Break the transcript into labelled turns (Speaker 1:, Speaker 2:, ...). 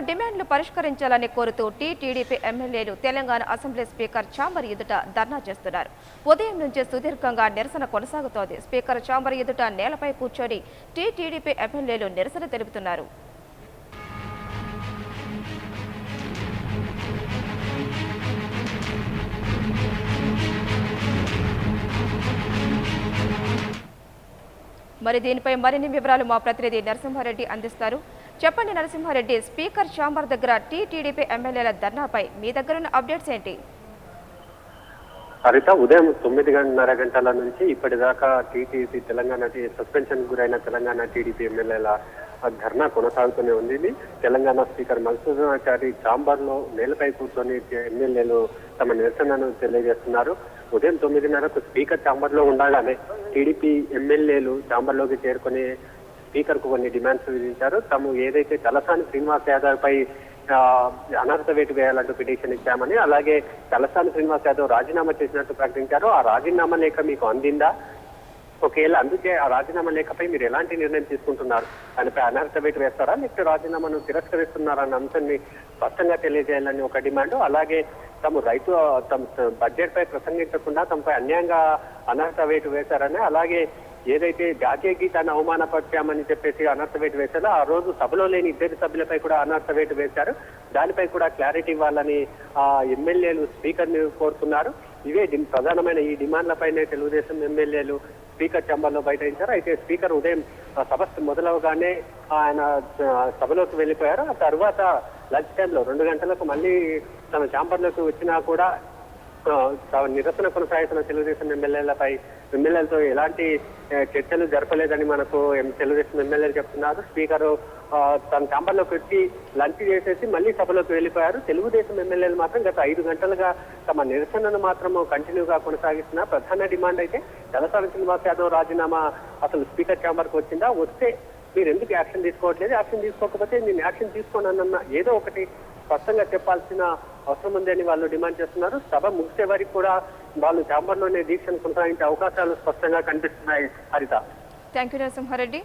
Speaker 1: డిమాండ్లు పరిష్కరించాలని కోరుతూ టీడీపీ ఎమ్మెల్యేలు తెలంగాణ అసెంబ్లీ స్పీకర్ ఛాంబర్ ఎదుట ధర్నా చేస్తున్నారు. ఉదయం నుంచే సుదీర్ఘంగా నిరసన కొనసాగుతోంది. స్పీకర్ ఛాంబర్ ఎదుట నేలపై కూర్చొని టీడీపీ ఎమ్మెల్యేలు నిరసన తెలుపుతున్నారు. మరి దీనిపై మరిన్ని వివరాలు మా ప్రతినిధి నరసింహారెడ్డి అందిస్తారు. చెప్పండి నరసింహారెడ్డి, స్పీకర్ ఛాంబర్ దగ్గర టీడీపీ ఎమ్మెల్యేల ధర్నాపై మీ దగ్గరున్న అప్డేట్స్ ఏంటి?
Speaker 2: హరిత, ఉదయం 9:30 గంటల నుంచి ఇప్పటిదాకా టీటీసీ తెలంగాణ సస్పెన్షన్ గురైన తెలంగాణ టీడీపీ ఎమ్మెల్యేల ధర్నా కొనసాగుతూనే ఉంది. తెలంగాణ స్పీకర్ మధుసూదనాచారి ఛాంబర్ లో నేలపై కూర్చొని ఎమ్మెల్యేలు తమ నిరసనను తెలియజేస్తున్నారు. ఉదయం 9:30కు స్పీకర్ ఛాంబర్ లో ఉండగానే టీడీపీ ఎమ్మెల్యేలు ఛాంబర్ లోకి చేరుకుని స్పీకర్ కు కొన్ని డిమాండ్స్ విధించారు. తాము ఏదైతే తలసాని శ్రీనివాస్ యాదవ్ పై అనర్హత వేటు వేయాలంటూ పిటిషన్ ఇచ్చామని, అలాగే తలసాని శ్రీనివాస్ యాదవ్ రాజీనామా చేసినట్టు ప్రకటించారు. ఆ రాజీనామా లేఖ మీకు అందిందా? ఒకవేళ అందుకే ఆ రాజీనామా లేఖపై మీరు ఎలాంటి నిర్ణయం తీసుకుంటున్నారు? దానిపై అనర్హత వేటు వేస్తారా, లేకపోతే రాజీనామాను తిరస్కరిస్తున్నారన్న అంశాన్ని స్పష్టంగా తెలియజేయాలని ఒక డిమాండ్. అలాగే తమ బడ్జెట్ పై ప్రసంగించకుండా తమపై అన్యాయంగా అనర్హత వేటు వేశారని, అలాగే ఏదైతే జాతీయ గీతాన్ని అవమానపరిచామని చెప్పేసి అనర్హత వేటు వేశారో ఆ రోజు సభలో లేని ఇద్దరు సభ్యులపై కూడా అనర్హత వేటు వేశారు. దానిపై కూడా క్లారిటీ ఇవ్వాలని ఎమ్మెల్యేలు స్పీకర్ ని కోరుతున్నారు. ఇవే ప్రధానమైన ఈ డిమాండ్లపైనే తెలుగుదేశం ఎమ్మెల్యేలు స్పీకర్ ఛాంబర్ లో బైఠాయించారు. అయితే స్పీకర్ ఉదయం సభ మొదలవగానే ఆయన సభలోకి వెళ్ళిపోయారు. ఆ తర్వాత లంచ్ టైంలో 2 గంటలకు మళ్ళీ తన ఛాంబర్ లోకి వచ్చినా కూడా నిరసన కొనసాగుతున్న తెలుగుదేశం ఎమ్మెల్యేలతో ఎలాంటి చర్చలు జరపలేదని మనకు తెలుగుదేశం ఎమ్మెల్యేలు చెప్తున్నారు. స్పీకర్ తన ఛాంబర్లోకి వచ్చి లంచ్ చేసేసి మళ్ళీ సభలోకి వెళ్ళిపోయారు. తెలుగుదేశం ఎమ్మెల్యేలు మాత్రం గత 5 గంటలుగా తమ నిరసనను మాత్రం కంటిన్యూగా కొనసాగిస్తున్న ప్రధాన డిమాండ్ అయితే తలసాని శ్రీనివాస్ యాదవ్ రాజీనామా అసలు స్పీకర్ ఛాంబర్ కు వచ్చిందా, వస్తే మీరు ఎందుకు యాక్షన్ తీసుకోవట్లేదు, యాక్షన్ తీసుకోకపోతే నేను యాక్షన్ తీసుకోనన్న ఏదో ఒకటి స్పష్టంగా చెప్పాల్సిన అవసరం ఉంది అని వాళ్ళు డిమాండ్ చేస్తున్నారు. సభ ముగిసే వరకు కూడా వాళ్ళు ఛాంబర్ లోనే దీక్షను కొనసాగించే అవకాశాలు స్పష్టంగా కనిపిస్తున్నాయి. హరిత,
Speaker 1: థ్యాంక్ యూ నరసింహారెడ్డి.